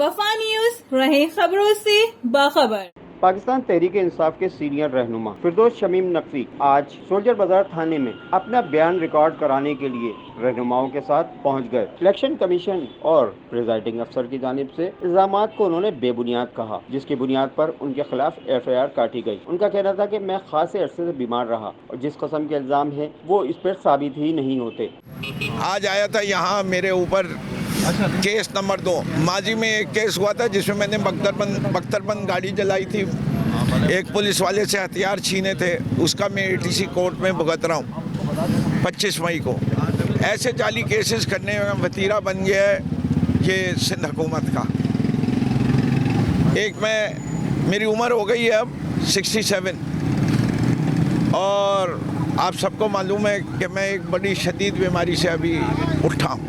الوفا news, رہیں خبروں سے باخبر۔ پاکستان تحریک انصاف کے سینئر رہنما فردوس شمیم نقوی آج سولجر بازار تھانے میں اپنا بیان ریکارڈ کرانے کے لیے رہنماؤں کے ساتھ پہنچ گئے۔ الیکشن کمیشن اور پریزائڈنگ افسر کی جانب سے الزامات کو انہوں نے بے بنیاد کہا، جس کی بنیاد پر ان کے خلاف FIR کاٹی گئی۔ ان کا کہنا تھا کہ میں خاصے عرصے سے بیمار رہا اور جس قسم کے الزام ہیں وہ اس پر ثابت ہی نہیں ہوتے۔ آج آیا تھا یہاں میرے اوپر کیس نمبر 2، ماضی میں ایک کیس ہوا تھا جس میں میں نے بختر بند گاڑی جلائی تھی، ایک پولیس والے سے ہتھیار چھینے تھے، اس کا میں ATC کورٹ میں بھگت رہا ہوں 25 مئی کو۔ ایسے جعلی کیسز کرنے میں وتیرہ بن گیا ہے یہ سندھ حکومت کا۔ ایک میری عمر ہو گئی ہے اب 67 اور آپ سب کو معلوم ہے کہ میں ایک بڑی شدید بیماری سے ابھی اٹھا ہوں۔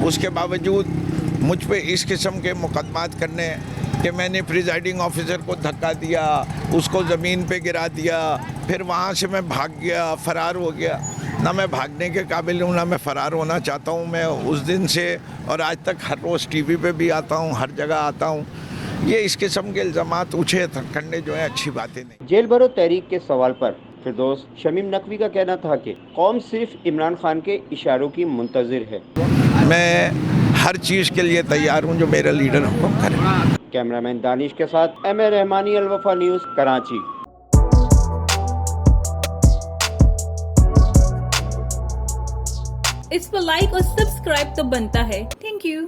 اس کے باوجود مجھ پہ اس قسم کے مقدمات کرنے کہ میں نے پریزائڈنگ آفیسر کو دھکا دیا، اس کو زمین پہ گرا دیا، پھر وہاں سے میں بھاگ گیا، فرار ہو گیا۔ نہ میں بھاگنے کے قابل ہوں، نہ میں فرار ہونا چاہتا ہوں۔ میں اس دن سے اور آج تک ہر روز TV پہ بھی آتا ہوں، ہر جگہ آتا ہوں۔ یہ اس قسم کے الزامات اونچے کرنے جو ہیں اچھی باتیں نہیں۔ جیل بھرو تحریک کے سوال پر فردوس شمیم نقوی کا کہنا تھا کہ قوم صرف عمران خان کے اشاروں کی منتظر ہے۔ میں ہر چیز کے لیے تیار ہوں جو میرا لیڈر حکم کرے۔ کیمرامین دانش کے ساتھ MA رحمانی، الوفا نیوز، کراچی۔ اس پر لائک اور سبسکرائب تو بنتا ہے۔ Thank you.